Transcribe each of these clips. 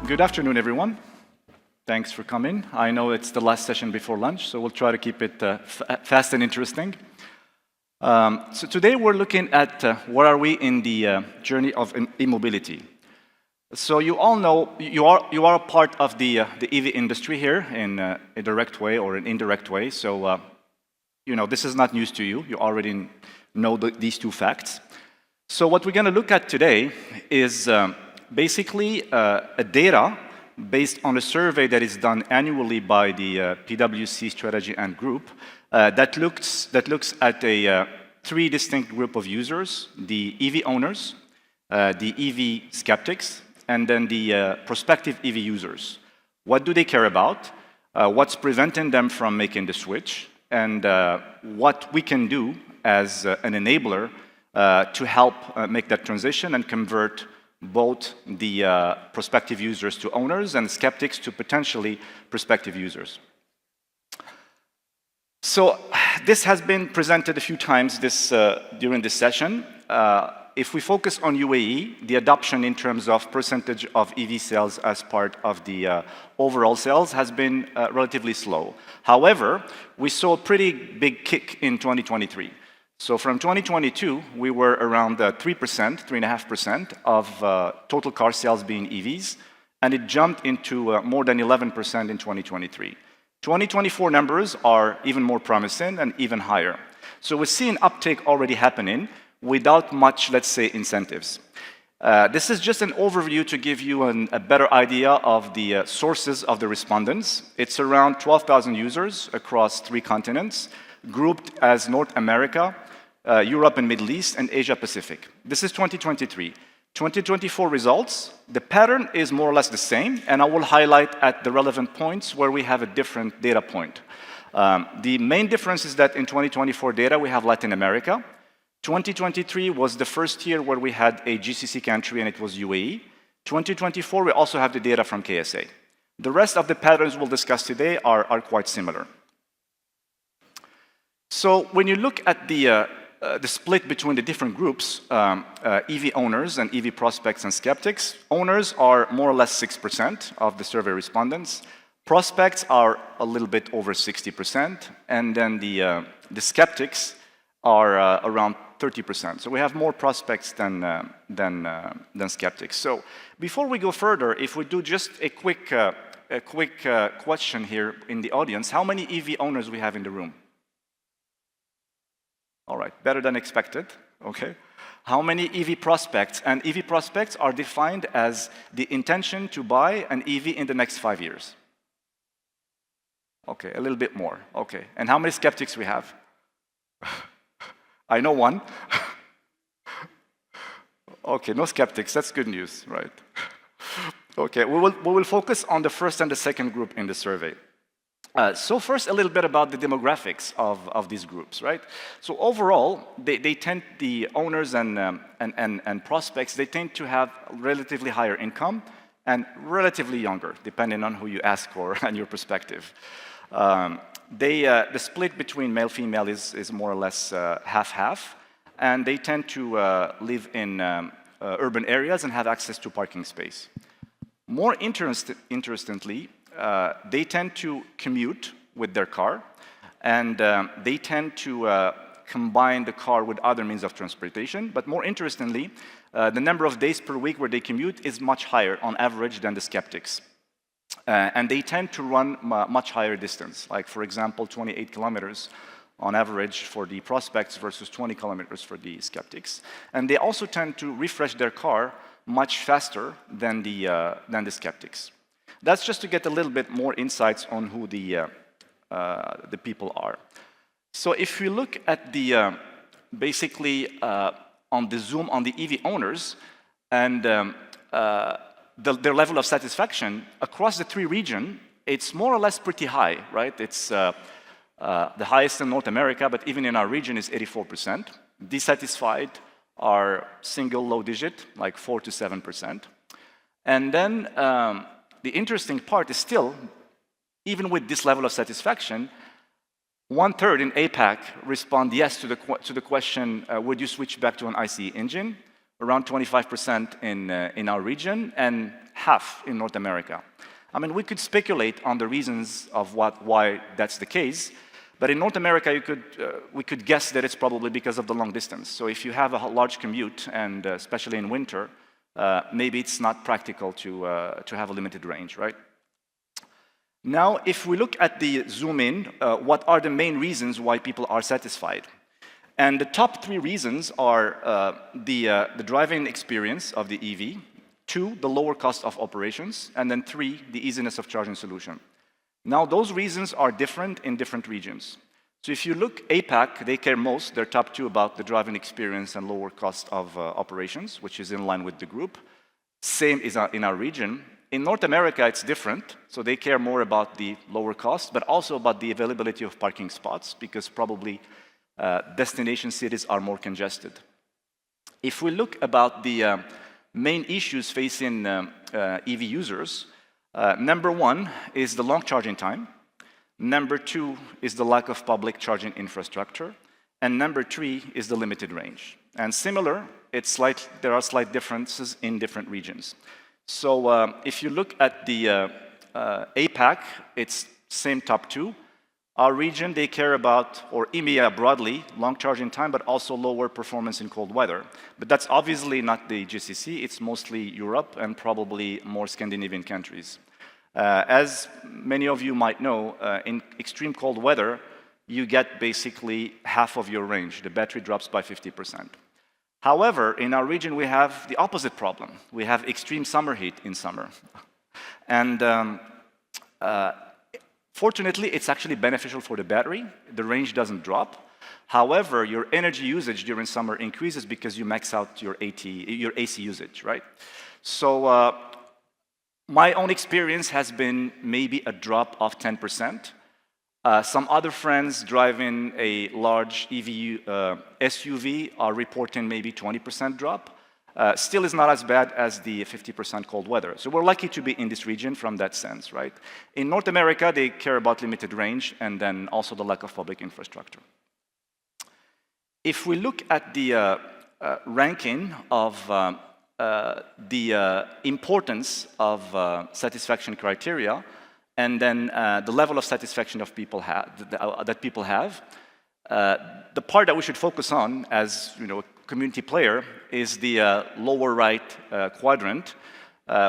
Good afternoon, everyone. Thanks for coming. I know it's the last session before lunch, so we'll try to keep it fast and interesting. So today we're looking at where are we in the journey of e-mobility. So you all know you are a part of the EV industry here in a direct way or an indirect way. So you know this is not news to you. You already know these two facts. So what we're going to look at today is basically a data based on a survey that is done annually by the PwC Strategy and Group that looks at a three distinct group of users: the EV owners, the EV skeptics, and then the prospective EV users. What do they care about? What's preventing them from making the switch? And what we can do as an enabler to help make that transition and convert both the prospective users to owners and skeptics to potentially prospective users. So this has been presented a few times during this session. If we focus on UAE, the adoption in terms of percentage of EV sales as part of the overall sales has been relatively slow. However, we saw a pretty big kick in 2023. So from 2022, we were around 3.5% of total car sales being EVs, and it jumped into more than 11% in 2023. 2024 numbers are even more promising and even higher. So we see an uptake already happening without much, let's say, incentives. This is just an overview to give you a better idea of the sources of the respondents. It's around 12,000 users across 3 continents, grouped as North America, Europe and Middle East, and Asia Pacific. This is 2023. 2024 results, the pattern is more or less the same, and I will highlight at the relevant points where we have a different data point. The main difference is that in 2024 data, we have Latin America. 2023 was the first year where we had a GCC country, and it was UAE. 2024, we also have the data from KSA. The rest of the patterns we'll discuss today are quite similar. So when you look at the split between the different groups, EV owners and EV prospects and skeptics, owners are more or less 6% of the survey respondents. Prospects are a little bit over 60%, and then the skeptics are around 30%. So we have more prospects than skeptics. So before we go further, if we do just a quick question here in the audience, how many EV owners we have in the room? All right, better than expected, okay. How many EV prospects? And EV prospects are defined as the intention to buy an EV in the next 5 years. Okay, a little bit more, okay. And how many skeptics we have? I know one. Okay, no skeptics, that's good news, right? Okay, we will focus on the first and the second group in the survey. So first, a little bit about the demographics of these groups, right? So overall, the owners and prospects, they tend to have relatively higher income and relatively younger, depending on who you ask for and your perspective. The split between male-female is more or less half-half, and they tend to live in urban areas and have access to parking space. More interestingly, they tend to commute with their car, and they tend to combine the car with other means of transportation. But more interestingly, the number of days per week where they commute is much higher on average than the skeptics. And they tend to run much higher distance, like, for example, 28 kilometers on average for the prospects versus 20 kilometers for the skeptics. And they also tend to refresh their car much faster than the skeptics. That's just to get a little bit more insights on who the people are. So if we look at basically on the zoom on the EV owners and their level of satisfaction across the 3 regions, it's more or less pretty high, right? It's the highest in North America, but even in our region is 84%. Dissatisfied are single low digit, like 4 to 7%. And then the interesting part is still, even with this level of satisfaction, 1/3 in APAC respond yes to the question, would you switch back to an ICE engine? around 25% in our region, and half in North America. I mean, we could speculate on the reasons of why that's the case, but in North America, we could guess that it's probably because of the long distance. So if you have a large commute, and especially in winter, maybe it's not practical to have a limited range, right? Now, if we look at the zoom in, what are the main reasons why people are satisfied? And the top 3 reasons are the driving experience of the EV, 2, the lower cost of operations, and then 3, the easiness of charging solution. Now, those reasons are different in different regions. So if you look APAC, they care most, their top 2, about the driving experience and lower cost of operations, which is in line with the group. Same is in our region. In North America, it's different. So they care more about the lower cost, but also about the availability of parking spots, because probably destination cities are more congested. If we look about the main issues facing EV users, number 1 is the long charging time. Number 2 is the lack of public charging infrastructure. And number 3 is the limited range. And similar, there are slight differences in different regions. So if you look at the APAC, it's same top 2. Our region, they care about, or EMEA broadly, long charging time, but also lower performance in cold weather. But that's obviously not the GCC, it's mostly Europe and probably more Scandinavian countries. As many of you might know, in extreme cold weather, you get basically half of your range. The battery drops by 50%. However, in our region, we have the opposite problem. We have extreme summer heat in summer. And fortunately, it's actually beneficial for the battery. The range doesn't drop. However, your energy usage during summer increases because you max out your AC usage, right? So my own experience has been maybe a drop of 10%. Some other friends driving a large EV SUV are reporting maybe 20% drop. Still is not as bad as the 50% cold weather. So we're lucky to be in this region from that sense, right? In North America, they care about limited range and then also the lack of public infrastructure. If we look at the ranking of the importance of satisfaction criteria, and then the level of satisfaction of that people have, the part that we should focus on as a community player is the lower right quadrant,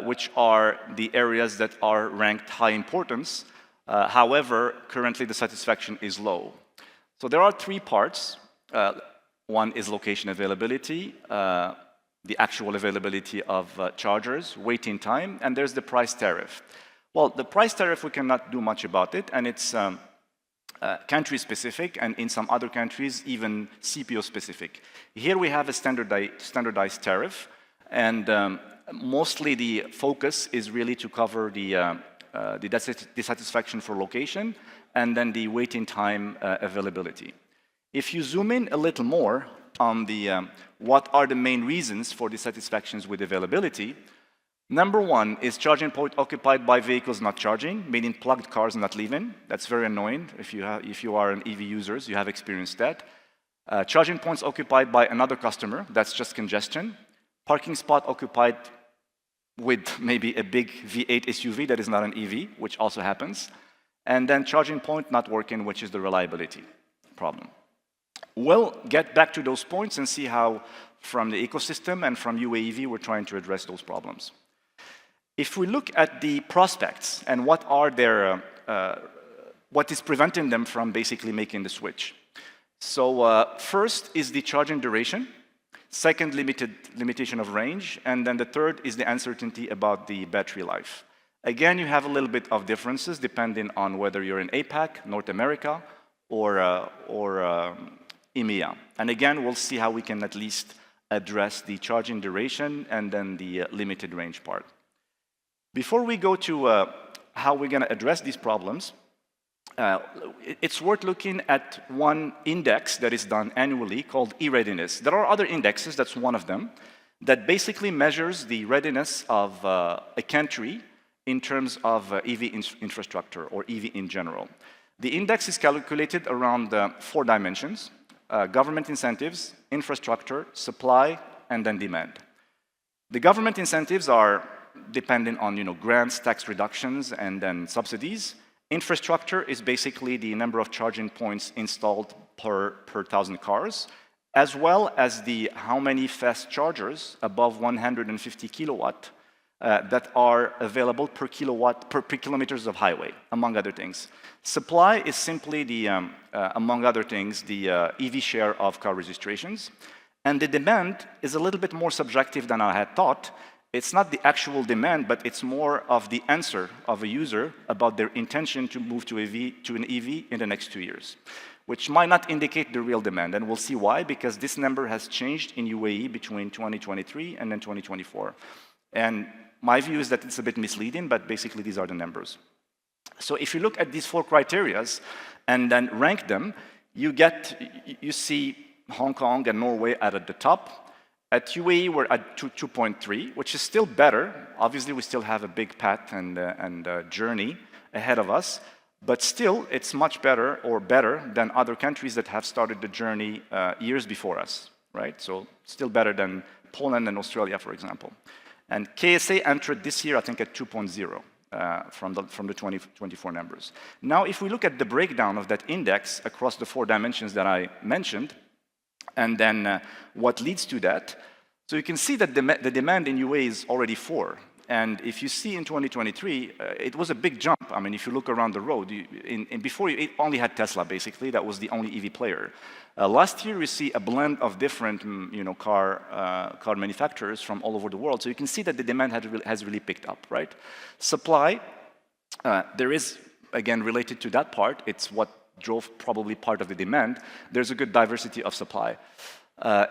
which are the areas that are ranked high importance. However, currently the satisfaction is low. So there are 3 parts. One is location availability, the actual availability of chargers, waiting time, and there's the price tariff. Well, the price tariff, we cannot do much about it, and it's country-specific, and in some other countries, even CPO-specific. Here we have a standardized tariff, and mostly the focus is really to cover the dissatisfaction for location, and then the waiting time availability. If you zoom in a little more on the what are the main reasons for dissatisfactions with availability, number 1 is charging point occupied by vehicles not charging, meaning plugged cars not leaving. That's very annoying. If you are an EV user, you have experienced that. Charging points occupied by another customer, that's just congestion. Parking spot occupied with maybe a big V8 SUV that is not an EV, which also happens. And then charging point not working, which is the reliability problem. We'll get back to those points and see how, from the ecosystem and from UAEV, we're trying to address those problems. If we look at the prospects and what is preventing them from basically making the switch. So first is the charging duration, second limitation of range, and then the third is the uncertainty about the battery life. Again, you have a little bit of differences depending on whether you're in APAC, North America, or EMEA. And again, we'll see how we can at least address the charging duration and then the limited range part. Before we go to how we're going to address these problems, it's worth looking at one index that is done annually called e-readiness. There are other indexes, that's one of them, that basically measures the readiness of a country in terms of EV infrastructure or EV in general. The index is calculated around 4 dimensions: government incentives, infrastructure, supply, and then demand. The government incentives are dependent on grants, tax reductions, and then subsidies. Infrastructure is basically the number of charging points installed per 1,000 cars, as well as how many fast chargers above 150 kilowatt that are available per kilometers of highway, among other things. Supply is simply among other things, the EV share of car registrations. And the demand is a little bit more subjective than I had thought. It's not the actual demand, but it's more of the answer of a user about their intention to move to an EV in the next 2 years, which might not indicate the real demand. And we'll see why, because this number has changed in UAE between 2023 and then 2024. And my view is that it's a bit misleading, but basically these are the numbers. So if you look at these 4 criteria and then rank them, you see Hong Kong and Norway at the top. At UAE, we're at 2.3, which is still better. Obviously, we still have a big path and journey ahead of us, but still, it's much better or better than other countries that have started the journey years before us, right? So still better than Poland and Australia, for example. And KSA entered this year, I think, at 2.0 from the 2024 numbers. Now, if we look at the breakdown of that index across the 4 dimensions that I mentioned, and then what leads to that, so you can see that the demand in UAE is already 4. And if you see in 2023, it was a big jump. I mean, if you look around the road, before it only had Tesla, basically. That was the only EV player. Last year, we see a blend of different car manufacturers from all over the world. So you can see that the demand has really picked up, right? Supply, there is, again, related to that part, it's what drove probably part of the demand. There's a good diversity of supply.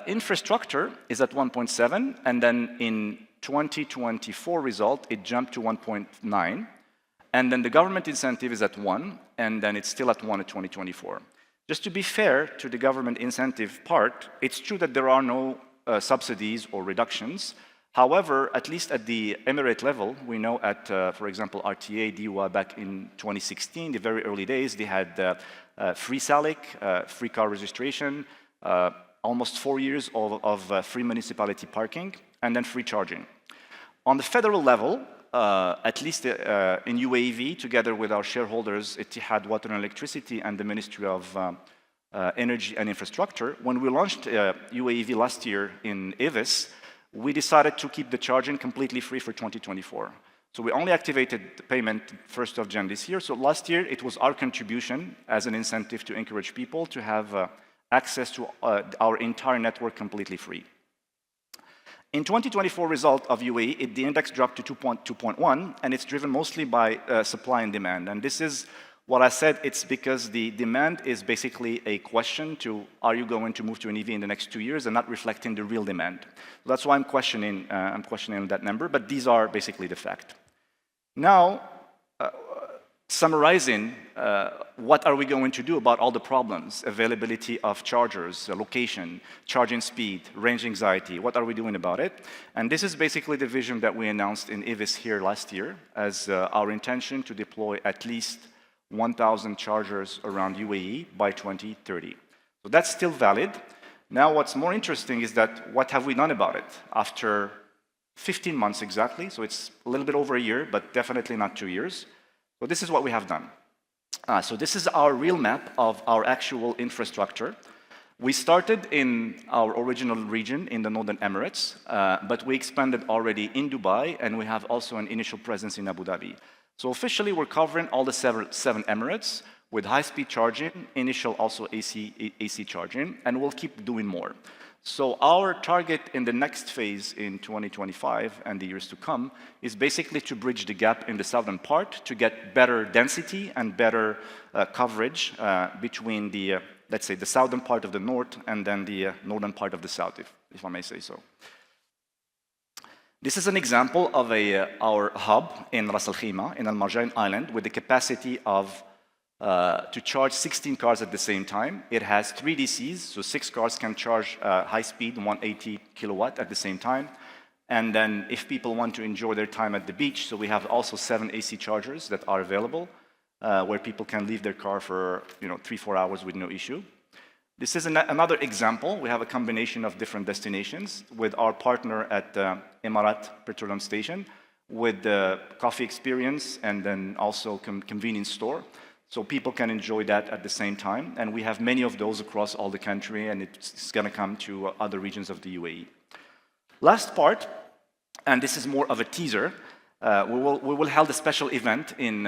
Infrastructure is at 1.7, and then in 2024 result, it jumped to 1.9, and then the government incentive is at 1, and then it's still at 1 in 2024. Just to be fair to the government incentive part, it's true that there are no subsidies or reductions. However, at least at the Emirate level, we know at, for example, RTA, DUA back in 2016, the very early days, they had free SALIC, free car registration, almost 4 years of free municipality parking, and then free charging. On the federal level, at least in UAEV, together with our shareholders, Ittihad Water and Electricity and the Ministry of Energy and Infrastructure, when we launched UAEV last year in EVIS, we decided to keep the charging completely free for 2024. So we only activated the payment 1st of Jan this year. So last year, it was our contribution as an incentive to encourage people to have access to our entire network completely free. In 2024 result of UAE, the index dropped to 2.1, and it's driven mostly by supply and demand. And this is what I said, it's because the demand is basically a question to, are you going to move to an EV in the next 2 years, and not reflecting the real demand. So that's why I'm questioning that number, but these are basically the fact. Now, summarizing, what are we going to do about all the problems? Availability of chargers, location, charging speed, range anxiety, what are we doing about it? And this is basically the vision that we announced in EVIS here last year as our intention to deploy at least 1,000 chargers around UAE by 2030. So that's still valid. Now what's more interesting is that what have we done about it? After 15 months exactly, so it's a little bit over a year, but definitely not 2 years. So this is what we have done. So this is our real map of our actual infrastructure. We started in our original region in the Northern Emirates, but we expanded already in Dubai, and we have also an initial presence in Abu Dhabi. So officially, we're covering all the 7 Emirates with high-speed charging, initial also AC charging, and we'll keep doing more. So our target in the next phase in 2025 and the years to come is basically to bridge the gap in the southern part to get better density and better coverage between the, let's say, the southern part of the north and then the northern part of the south, if I may say so. This is an example of our hub in Ras Al Khaimah, in Al Marjan Island, with the capacity of to charge 16 cars at the same time. It has 3 DCs, so 6 cars can charge high speed, 180 kilowatt at the same time. And then if people want to enjoy their time at the beach, so we have also 7 AC chargers that are available, where people can leave their car for 3-4 hours with no issue. This is another example. We have a combination of different destinations with our partner at Emirat Petroleum Station, with the coffee experience and then also convenience store. So people can enjoy that at the same time. And we have many of those across all the country, and it's going to come to other regions of the UAE. Last part, and this is more of a teaser, we will hold a special event in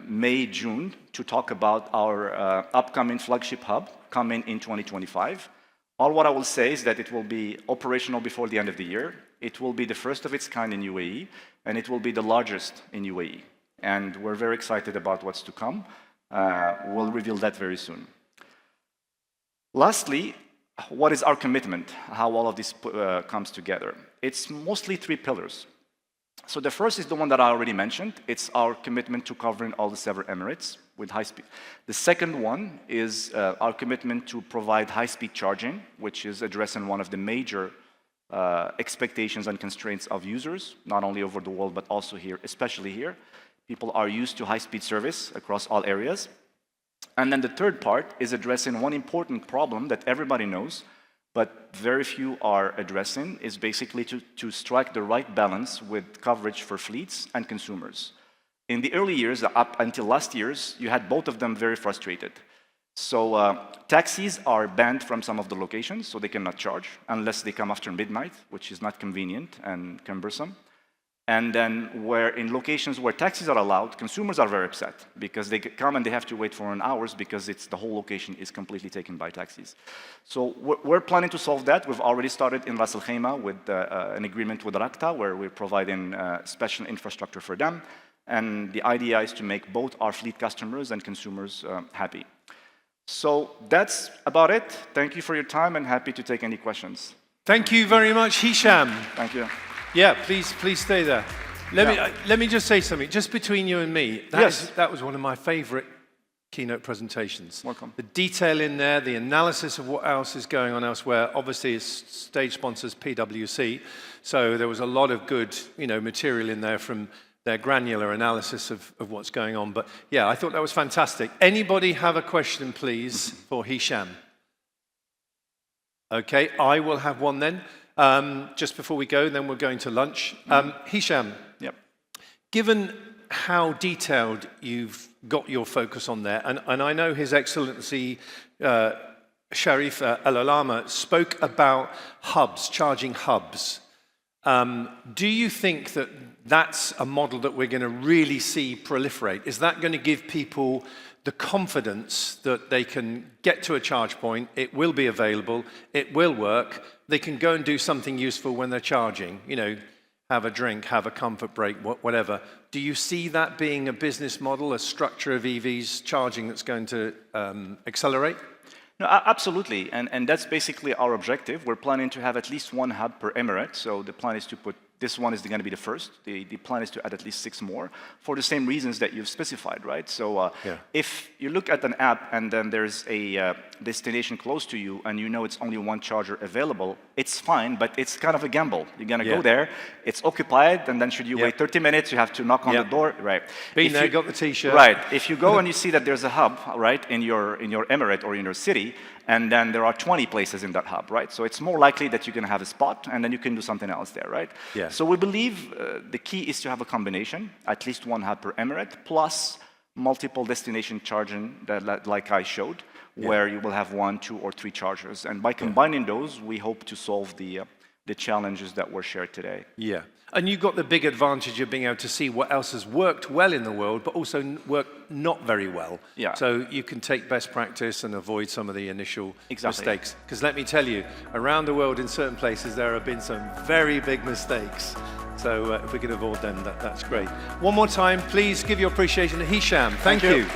May, June to talk about our upcoming flagship hub coming in 2025. All what I will say is that it will be operational before the end of the year. It will be the first of its kind in UAE, and it will be the largest in UAE. And we're very excited about what's to come. We'll reveal that very soon. Lastly, what is our commitment? How all of this comes together? It's mostly 3 pillars. So the first is the one that I already mentioned. It's our commitment to covering all the 7 Emirates with high speed. The second one is our commitment to provide high-speed charging, which is addressing one of the major expectations and constraints of users, not only over the world, but also here, especially here. People are used to high-speed service across all areas. And then the third part is addressing one important problem that everybody knows, but very few are addressing, is basically to strike the right balance with coverage for fleets and consumers. In the early years, up until last years, you had both of them very frustrated. So taxis are banned from some of the locations, so they cannot charge unless they come after midnight, which is not convenient and cumbersome. And then in locations where taxis are allowed, consumers are very upset because they come and they have to wait for hours because the whole location is completely taken by taxis. So we're planning to solve that. We've already started in Ras Al Khaimah with an agreement with Rakta, where we're providing special infrastructure for them. And the idea is to make both our fleet customers and consumers happy. So that's about it. Thank you for your time, and happy to take any questions. Thank you very much, Hicham. Thank you. Yeah, please stay there. Let me just say something, just between you and me. That was one of my favorite keynote presentations. Welcome. The detail in there, the analysis of what else is going on elsewhere. Obviously, stage sponsors PwC, so there was a lot of good, material in there from their granular analysis of what's going on. But yeah, I thought that was fantastic. Anybody have a question, please, for Hicham? Okay, I will have one then. Just before we go, then we're going to lunch. Hicham, yep. Given how detailed you've got your focus on there, and I know His Excellency Sharif Al-Alama spoke about hubs, charging hubs. Do you think that that's a model that we're going to really see proliferate? Is that going to give people the confidence that they can get to a charge point, it will be available, it will work, they can go and do something useful when they're charging, have a drink, have a comfort break, whatever. Do you see that being a business model, a structure of EVs charging that's going to accelerate? No, absolutely, and that's basically our objective. We're planning to have at least 1 hub per emirate, so the plan is to put this one is going to be the first. The plan is to add at least 6 more for the same reasons that you've specified, right? So if you look at an app and then there's a destination close to you and it's only 1 charger available, it's fine, but it's kind of a gamble. You're going to go there, it's occupied, and then should you wait 30 minutes, you have to knock on the door, right? Been there, got the T-shirt. Right. If you go and you see that there's a hub, right, in your emirate or in your city, and then there are 20 places in that hub, right? So it's more likely that you're going to have a spot, and then you can do something else there, right? Yeah. So we believe the key is to have a combination, at least 1 hub per emirate, plus multiple destination charging, like I showed, where you will have 1, 2, or 3 chargers. And by combining those, we hope to solve the challenges that were shared today. Yeah. And you've got the big advantage of being able to see what else has worked well in the world, but also worked not very well. Yeah. So you can take best practice and avoid some of the initial Exactly. mistakes. Because let me tell you, around the world in certain places, there have been some very big mistakes. So if we can avoid them, that's great. One more time, please give your appreciation to Hicham. Thank you.